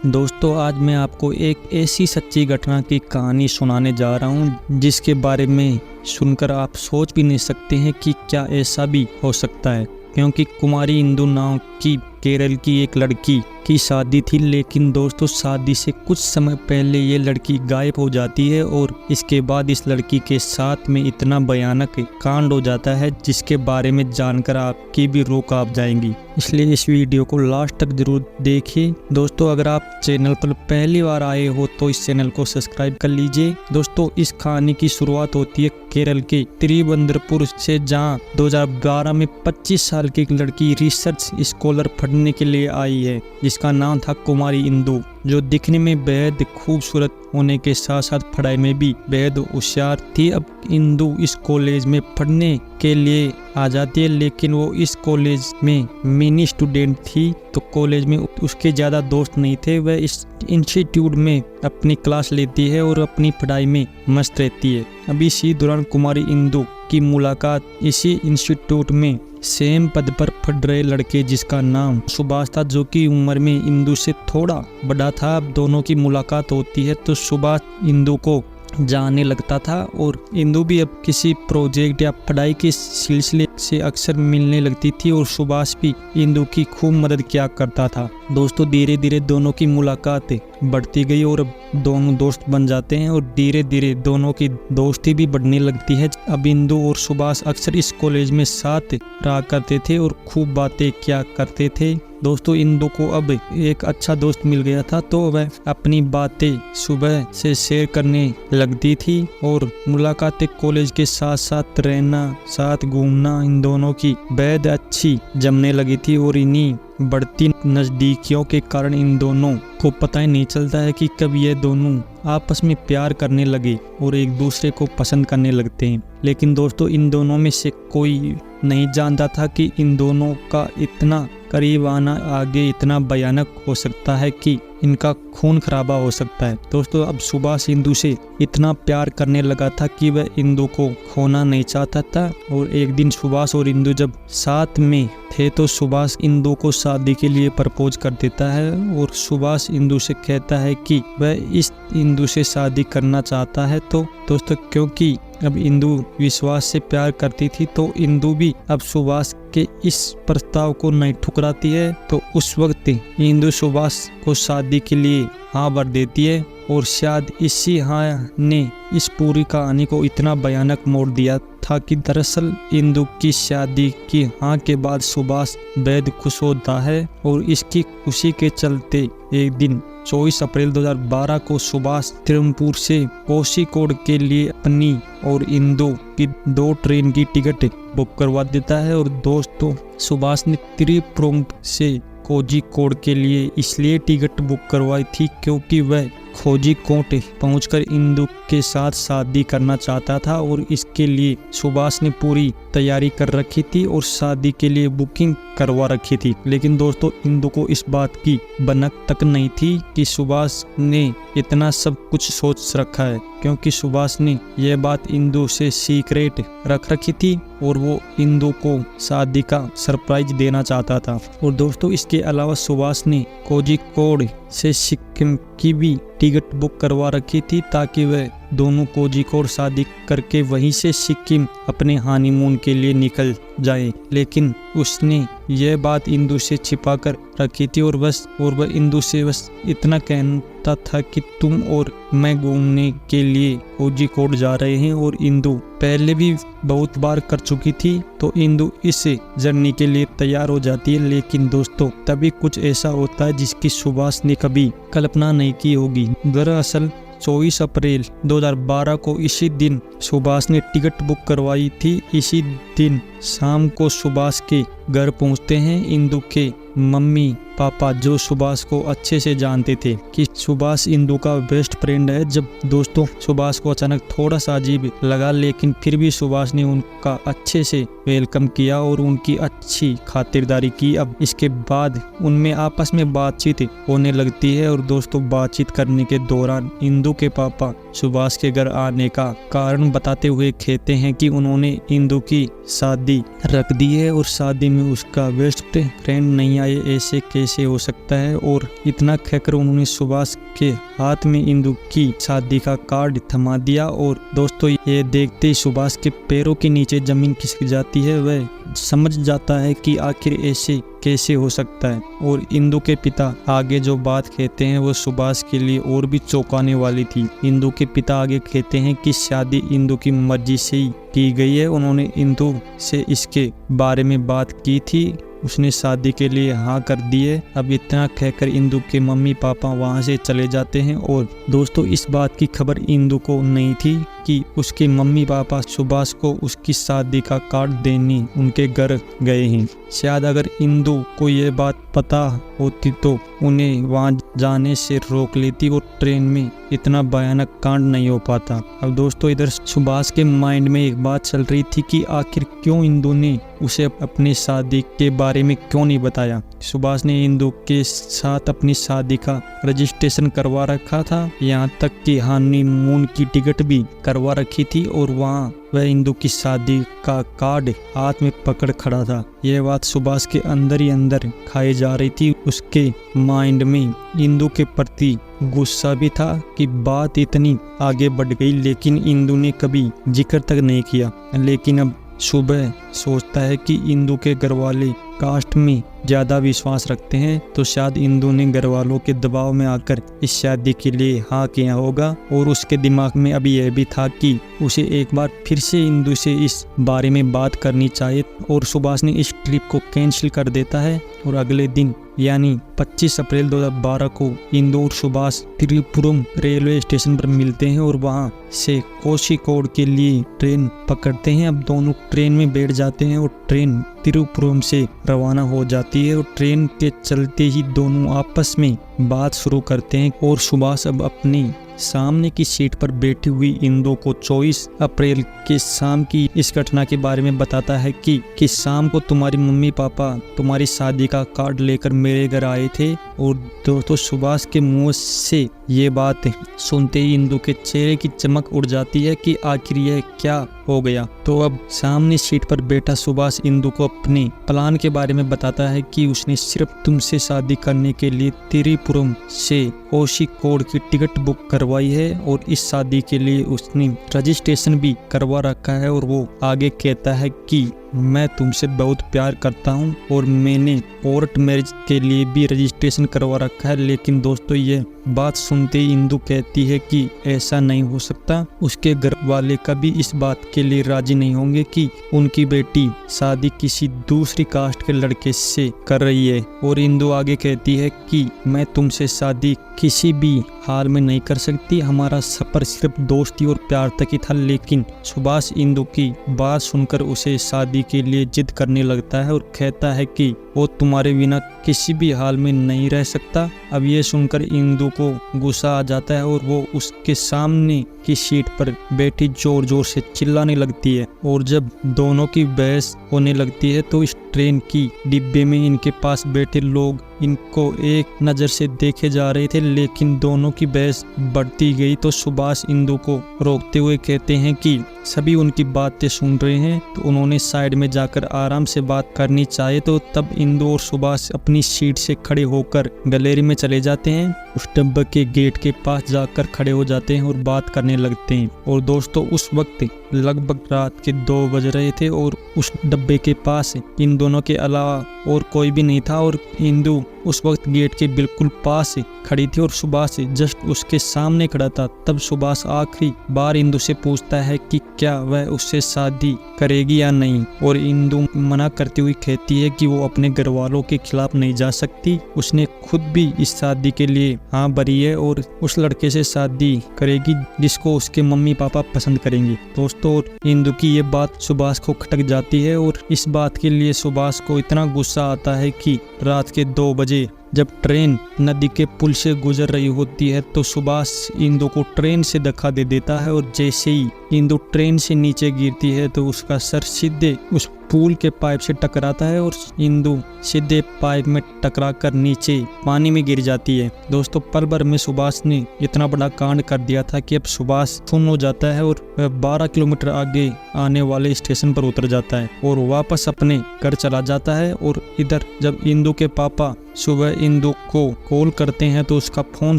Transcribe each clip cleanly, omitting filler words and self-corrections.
दोस्तों आज मैं आपको एक ऐसी सच्ची घटना की कहानी सुनाने जा रहा हूँ जिसके बारे में सुनकर आप सोच भी नहीं सकते हैं कि क्या ऐसा भी हो सकता है। क्योंकि कुमारी इंदु नाम की केरल की एक लड़की की शादी थी, लेकिन दोस्तों शादी से कुछ समय पहले ये लड़की गायब हो जाती है और इसके बाद इस लड़की के साथ में इतना भयानक कांड हो जाता है जिसके बारे में जानकर आपकी भी रूह कांप जाएंगी। इसलिए इस वीडियो को लास्ट तक जरूर देखिए। दोस्तों अगर आप चैनल पर पहली बार आए हो तो इस चैनल को सब्सक्राइब कर लीजिए। दोस्तों इस कहानी की शुरुआत होती है केरल के त्रिवेंद्रपुर से, जहां 2012 में 25 साल की एक लड़की रिसर्च स्कॉलर पढ़ने के लिए आई है जिसका नाम था कुमारी इंदु, जो दिखने में बेहद खूबसूरत होने के साथ साथ पढ़ाई में भी बेहद होशियार थी। अब इंदु इस कॉलेज में पढ़ने के लिए आ जाती है, लेकिन वो इस कॉलेज में मिनी स्टूडेंट थी, तो कॉलेज में उसके ज़्यादा दोस्त नहीं थे। वह इस इंस्टीट्यूट में अपनी क्लास लेती है और अपनी पढ़ाई में मस्त रहती है। अभी इसी दौरान कुमारी इंदु की मुलाकात इसी इंस्टीट्यूट में सेम पद पर पढ़ रहे लड़के जिसका नाम सुभाष था, जो कि उम्र में इंदु से थोड़ा बड़ा था। अब दोनों की मुलाकात होती है तो सुभाष इंदु को जानने लगता था और इंदु भी अब किसी प्रोजेक्ट या पढ़ाई के सिलसिले से अक्सर मिलने लगती थी और सुभाष भी इंदु की खूब मदद किया करता था। दोस्तों धीरे धीरे दोनों की मुलाकात बढ़ती गई और अब दोनों दोस्त बन जाते हैं और धीरे धीरे दोनों की दोस्ती भी बढ़ने लगती है। अब इंदु और सुभाष अक्सर इस कॉलेज में साथ रहा करते थे और खूब बातें किया करते थे। दोस्तों इंदु को अब एक अच्छा दोस्त मिल गया था, तो वह अपनी बातें सुबह से शेयर करने लगती थी और मुलाकातें कॉलेज के साथ साथ रहना, साथ घूमना इन दोनों की बेहद अच्छी जमने लगी थी। और इन्हीं बढ़ती नज़दीकियों के कारण इन दोनों को पता ही नहीं चलता है कि कब ये दोनों आपस में प्यार करने लगे और एक दूसरे को पसंद करने लगते हैं। लेकिन दोस्तों इन दोनों में से कोई नहीं जानता था कि इन दोनों का इतना करीब आना आगे इतना भयानक हो सकता है कि इनका खून खराबा हो सकता है। दोस्तों अब सुभाष इंदु से इतना प्यार करने लगा था कि वह इंदु को खोना नहीं चाहता था। और एक दिन सुभाष और इंदु जब साथ में थे तो सुभाष इंदु को शादी के लिए प्रपोज कर देता है और सुभाष इंदु से कहता है कि वह इस इंदु से शादी करना चाहता है। तो दोस्तों क्योंकि अब इंदु विश्वास से प्यार करती थी तो इंदु भी अब सुभाष के इस प्रस्ताव को नहीं ठुकराती है। तो उस वक्त इंदु सुभाष को शादी के लिए हाँ भर देती है और शायद इसी हाँ ने इस पूरी कहानी को इतना भयानक मोड़ दिया था कि दरअसल इंदु की शादी की हाँ के बाद सुभाष बेहद खुश होता है और इसकी खुशी के चलते एक दिन 24 अप्रैल 2012 को सुभाष त्रिवेंद्रपुर से कोझिकोड के लिए अपनी और इंदु की 2 ट्रेन की टिकट बुक करवा देता है। और दोस्तों सुभाष ने त्रिवेंद्रपुर से कोझिकोड के लिए इसलिए टिकट बुक करवाई थी क्योंकि वह कोझिकोड पहुंचकर इंदु के साथ शादी करना चाहता था और इसके लिए सुभाष ने पूरी तैयारी कर रखी थी और शादी के लिए बुकिंग करवा रखी थी। लेकिन दोस्तों इंदु को इस बात की भनक तक नहीं थी कि सुभाष ने इतना सब कुछ सोच रखा है, क्योंकि सुभाष ने यह बात इंदु से सीक्रेट रख रखी थी और वो इंदु को शादी का सरप्राइज देना चाहता था। और दोस्तों इसके अलावा सुभाष ने कोझिकोड से सिक्किम की भी टिकट बुक करवा रखी थी ताकि वह दोनों कोझिकोड शादी करके वहीं से सिक्किम अपने हनीमून के लिए निकल जाए। लेकिन उसने यह बात इंदु से छिपा कर रखी थी और वह इंदु से बस इतना कहता था कि तुम और मैं घूमने के लिए कोझिकोड जा रहे हैं। और इंदु पहले भी बहुत बार कर चुकी थी तो इंदु इस जर्नी के लिए तैयार हो जाती है। लेकिन दोस्तों तभी कुछ ऐसा होता है जिसकी सुभाष ने कभी कल्पना नहीं की होगी। दरअसल 24 अप्रैल 2012 को इसी दिन सुभाष ने टिकट बुक करवाई थी। इसी दिन शाम को सुभाष के घर पहुंचते हैं इंदु के मम्मी पापा, जो सुभाष को अच्छे से जानते थे कि सुभाष इंदु का बेस्ट फ्रेंड है। जब दोस्तों सुभाष को अचानक थोड़ा सा अजीब लगा, लेकिन फिर भी सुभाष ने उनका अच्छे से वेलकम किया और उनकी अच्छी खातिरदारी की। अब इसके बाद उनमें आपस में बातचीत होने लगती है और दोस्तों बातचीत करने के दौरान इंदु के पापा सुभाष के घर आने का कारण बताते हुए कहते हैं कि उन्होंने इंदु की शादी रख दी है और शादी में उसका बेस्ट फ्रेंड नहीं आए, ऐसे कैसे हो सकता है। और इतना कहकर उन्होंने सुभाष के हाथ में इंदु की शादी का कार्ड थमा दिया। और दोस्तों ये देखते ही सुभाष के पैरों के नीचे जमीन खिसक जाती है। वह समझ जाता है कि आखिर ऐसे कैसे हो सकता है। और इंदु के पिता आगे जो बात कहते हैं वो सुभाष के लिए और भी चौंकाने वाली थी। इंदु के पिता आगे कहते हैं कि शादी इंदु की मर्जी से ही की गई है। उन्होंने इंदु से इसके बारे में बात की थी, उसने शादी के लिए हाँ कर दी है। अब इतना कहकर इंदु के मम्मी पापा वहाँ से चले जाते हैं। और दोस्तों इस बात की खबर इंदु को नहीं थी कि उसके मम्मी पापा सुभाष को उसकी शादी का कार्ड देने उनके घर गए हैं। शायद अगर इंदु को ये बात पता होती तो उन्हें वहाँ जाने से रोक लेती और ट्रेन में इतना भयानक कांड नहीं हो पाता। अब दोस्तों इधर सुभाष के माइंड में एक बात चल रही थी कि आखिर क्यों इंदु ने उसे अपनी शादी के बारे में क्यों नहीं बताया। सुभाष ने इंदु के साथ अपनी शादी का रजिस्ट्रेशन करवा रखा था, यहाँ तक कि हनीमून की टिकट भी करवा रखी थी। और वहाँ वह इंदु की शादी का कार्ड हाथ में पकड़ खड़ा था। यह बात सुभाष के अंदर ही अंदर खाई जा रही थी। उसके माइंड में इंदु के प्रति गुस्सा भी था कि बात इतनी आगे बढ़ गई, लेकिन इंदु ने कभी जिक्र तक नहीं किया। लेकिन अब सुबह सोचता है कि इंदु के घरवाले कास्ट में ज़्यादा विश्वास रखते हैं, तो शायद इंदु ने घर वालों के दबाव में आकर इस शादी के लिए हाँ किया होगा। और उसके दिमाग में अभी यह भी था कि उसे एक बार फिर से इंदु से इस बारे में बात करनी चाहिए। और सुभाष ने इस ट्रिप को कैंसिल कर देता है। और अगले दिन यानी 25 अप्रैल 2012 को इंदु और सुभाष त्रिपुरम रेलवे स्टेशन पर मिलते हैं और वहां से कोझिकोड के लिए ट्रेन पकड़ते हैं। अब दोनों ट्रेन में बैठ जाते हैं और ट्रेन तिरुपुरम से रवाना हो जाती है। और ट्रेन के चलते ही दोनों आपस में बात शुरू करते हैं। और सुभाष अब अपनी सामने की सीट पर बैठी हुई इंदु को 24 अप्रैल के शाम की इस घटना के बारे में बताता है कि शाम को तुम्हारी मम्मी पापा तुम्हारी शादी का कार्ड लेकर मेरे घर आए थे। और दोस्तों सुभाष के मुंह से ये बात सुनते ही इंदु के चेहरे की चमक उड़ जाती है कि आखिर यह क्या हो गया। तो अब सामने सीट पर बैठा सुभाष इंदु को अपने प्लान के बारे में बताता है कि उसने सिर्फ तुमसे शादी करने के लिए त्रिपुरम से कोझिकोड की टिकट बुक करवाई है और इस शादी के लिए उसने रजिस्ट्रेशन भी करवा रखा है। और वो आगे कहता है कि मैं तुमसे बहुत प्यार करता हूँ और मैंने कोर्ट मैरिज के लिए भी रजिस्ट्रेशन करवा रखा है। लेकिन दोस्तों ये बात सुनते ही इंदु कहती है कि ऐसा नहीं हो सकता। उसके घर वाले कभी इस बात के लिए राजी नहीं होंगे कि उनकी बेटी शादी किसी दूसरी कास्ट के लड़के से कर रही है। और इंदु आगे कहती है कि मैं तुमसे शादी किसी भी हाल में नहीं कर सकती, हमारा सफर सिर्फ दोस्ती और प्यार तक ही था। लेकिन सुभाष इंदु की बात सुनकर उसे शादी के लिए जिद करने लगता है और कहता है कि वो तुम्हारे बिना किसी भी हाल में नहीं रह सकता। अब ये सुनकर इंदु को गुस्सा आ जाता है और वो उसके सामने की सीट पर बैठी जोर जोर से चिल्लाने लगती है। और जब दोनों की बहस होने लगती है तो इस ट्रेन की डिब्बे में इनके पास बैठे लोग इनको एक नज़र से देखे जा रहे थे। लेकिन दोनों की बहस बढ़ती गई तो सुभाष इंदु को रोकते हुए कहते हैं कि सभी उनकी बातें सुन रहे हैं, तो उन्होंने साइड में जाकर आराम से बात करनी चाहिए। तो तब इंदु और सुभाष अपनी सीट से खड़े होकर गैलरी में चले जाते हैं, उस डब्बे के गेट के पास जाकर खड़े हो जाते हैं और बात करने लगते हैं। और दोस्तों उस वक्त लगभग रात के 2 बज रहे थे और उस डब्बे के पास इन दोनों के अलावा और कोई भी नहीं था। और इंदु उस वक्त गेट के बिल्कुल पास खड़ी थी और सुभाष जस्ट उसके सामने खड़ा था। तब सुभाष आखिरी बार इंदु से पूछता है कि क्या वह उससे शादी करेगी या नहीं। और इंदु मना करती हुई कहती है कि वो अपने घर वालों के खिलाफ नहीं जा सकती, उसने खुद भी इस शादी के लिए हाँ भरी है और उस लड़के से शादी करेगी जिसको उसके मम्मी पापा पसंद करेंगे। दोस्तों इंदु की ये बात सुभाष को खटक जाती है और इस बात के लिए सुभाष को इतना गुस्सा आता है कि रात के 2 बजे जब ट्रेन नदी के पुल से गुजर रही होती है तो सुभाष इंदु को ट्रेन से धक्का दे देता है। और जैसे ही इंदु ट्रेन से नीचे गिरती है तो उसका सर सीधे उस पूल के पाइप से टकराता है और इंदु सीधे पाइप में टकरा कर नीचे पानी में गिर जाती है। दोस्तों पल भर में सुभाष ने इतना बड़ा कांड कर दिया था कि अब सुभाष सुन्न हो जाता है और वह 12 किलोमीटर आगे आने वाले स्टेशन पर उतर जाता है और वापस अपने घर चला जाता है। और इधर जब इंदु के पापा सुबह इंदु को कॉल करते हैं तो उसका फोन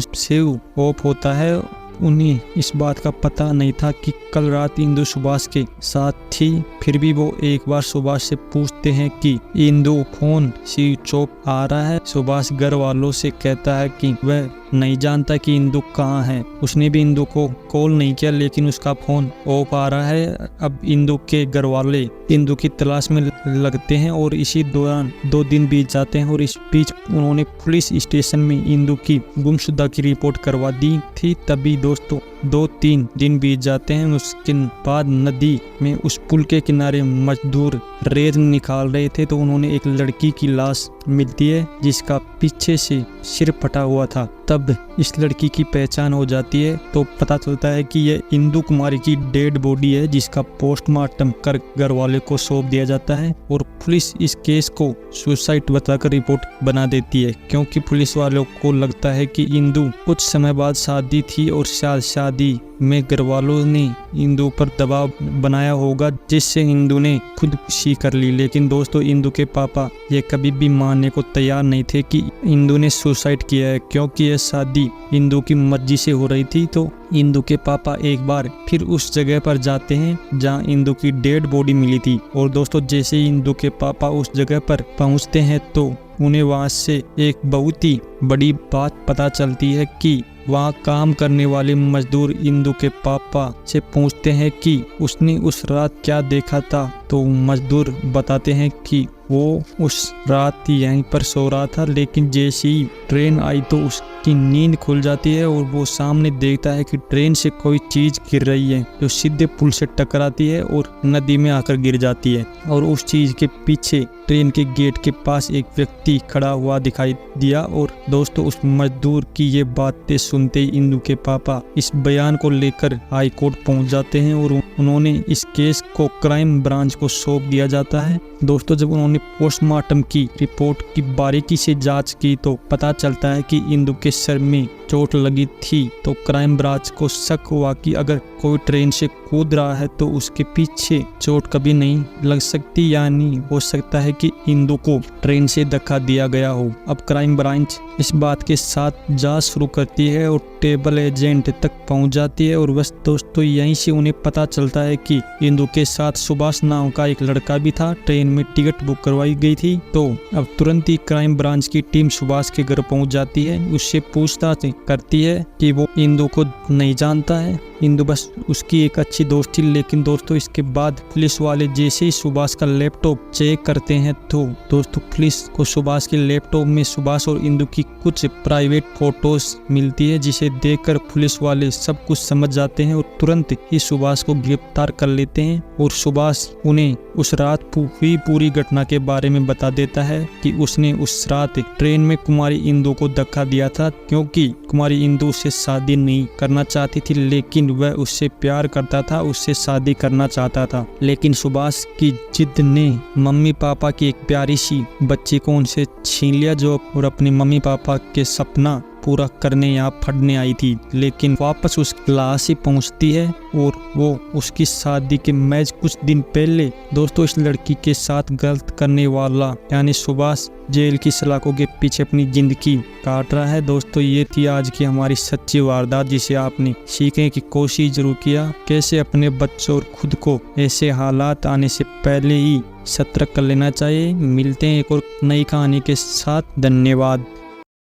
स्विच ऑफ होता है। उन्हें इस बात का पता नहीं था कि कल रात इंदु सुभाष के साथ थी। फिर भी वो एक बार सुभाष से पूछते हैं कि इंदु फोन स्विच ऑफ आ रहा है। सुभाष घर वालों से कहता है कि वह नहीं जानता कि इंदु कहाँ है। उसने भी इंदु को कॉल नहीं किया लेकिन उसका फोन ऑफ आ रहा है। अब इंदु के घर वाले इंदु की तलाश में लगते हैं और इसी दौरान 2 दिन बीत जाते हैं और इस बीच उन्होंने पुलिस स्टेशन में इंदु की गुमशुदा की रिपोर्ट करवा दी थी। तभी दोस्तों 2-3 दिन बीत जाते हैं। उसके बाद नदी में उस पुल के किनारे मजदूर रेत निकाल रहे थे तो उन्होंने एक लड़की की लाश मिलती है जिसका पीछे से सिर फटा हुआ था। तब इस लड़की की पहचान हो जाती है तो पता चलता है कि यह इंदु कुमारी की डेड बॉडी है जिसका पोस्टमार्टम कर घर वाले को सौंप दिया जाता है। और पुलिस इस केस को सुसाइड बताकर रिपोर्ट बना देती है क्योंकि पुलिस वालों को लगता है कि इंदु कुछ समय बाद शादी थी और शादी में घर वालों ने इंदु पर दबाव बनाया होगा जिससे इंदु ने खुदकुशी कर ली। लेकिन दोस्तों इंदु के पापा ये कभी भी मानने को तैयार नहीं थे कि इंदु ने सुसाइड किया है क्योंकि यह शादी इंदु की मर्जी से हो रही थी। तो इंदु के पापा एक बार फिर उस जगह पर जाते हैं जहां इंदु की डेड बॉडी मिली थी। और दोस्तों जैसे ही इंदु के पापा उस जगह पर पहुंचते हैं तो उन्हें वहां से एक बहुत ही बड़ी बात पता चलती है कि वहाँ काम करने वाले मजदूर इंदु के पापा से पूछते हैं कि उसने उस रात क्या देखा था। तो मजदूर बताते हैं कि वो उस रात यहीं पर सो रहा था लेकिन जैसे ही ट्रेन आई तो उसकी नींद खुल जाती है और वो सामने देखता है कि ट्रेन से कोई चीज गिर रही है जो सीधे पुल से टकराती है और नदी में आकर गिर जाती है। और उस चीज के पीछे ट्रेन के गेट के पास एक व्यक्ति खड़ा हुआ दिखाई दिया। और दोस्तों उस मजदूर की ये बातें सुनते ही इंदु के पापा इस बयान को लेकर हाई कोर्ट पहुंच जाते हैं और उन्होंने इस केस को क्राइम ब्रांच को सौंप दिया जाता है। दोस्तों जब उन्होंने पोस्टमार्टम की रिपोर्ट की बारीकी से जांच की तो पता चलता है कि इंदु के सर में चोट लगी थी। तो क्राइम ब्रांच को शक हुआ कि अगर कोई ट्रेन से कूद रहा है तो उसके पीछे चोट कभी नहीं लग सकती, यानी हो सकता है कि इंदु को ट्रेन से धक्का दिया गया हो। अब क्राइम ब्रांच इस बात के साथ जांच शुरू करती है और ट्रैवल एजेंट तक पहुंच जाती है। और बस दोस्तों यहीं से उन्हें पता चलता है कि इंदु के साथ सुभाष नाम का एक लड़का भी था, ट्रेन में टिकट बुक करवाई गई थी। तो अब तुरंत ही क्राइम ब्रांच की टीम सुभाष के घर पहुंच जाती है, उससे पूछताछ करती है कि वो इंदु को नहीं जानता है, इंदु बस उसकी एक अच्छी दोस्त थी। लेकिन दोस्तों इसके बाद पुलिस वाले जैसे ही सुभाष का लैपटॉप चेक करते हैं तो दोस्तों पुलिस को सुभाष के लैपटॉप में सुभाष और इंदु की कुछ प्राइवेट फोटोज मिलती है जिसे देखकर पुलिस वाले सब कुछ समझ जाते हैं और तुरंत ही सुभाष को गिरफ्तार कर लेते हैं। और सुभाष उन्हें उस रात हुई पूरी घटना के बारे में बता देता है कि उसने उस रात ट्रेन में कुमारी इंदु को धक्का दिया था क्योंकि कुमारी इंदु से शादी नहीं करना चाहती थी लेकिन वह उससे प्यार करता था, उससे शादी करना चाहता था। लेकिन सुभाष की जिद ने मम्मी पापा की एक प्यारी सी बच्ची को उनसे छीन लिया जो और अपने मम्मी पापा के सपना पूरा करने यहाँ पढ़ने आई थी। लेकिन वापस उस क्लास ही पहुँचती है और वो उसकी शादी के मैच कुछ दिन पहले दोस्तों इस लड़की के साथ गलत करने वाला यानी सुभाष जेल की सलाखों के पीछे अपनी जिंदगी काट रहा है। दोस्तों ये थी आज की हमारी सच्ची वारदात जिसे आपने सीखने की कोशिश जरूर किया, कैसे अपने बच्चों और खुद को ऐसे हालात आने से पहले ही सतर्क कर लेना चाहिए। मिलते हैं एक और नई कहानी के साथ। धन्यवाद।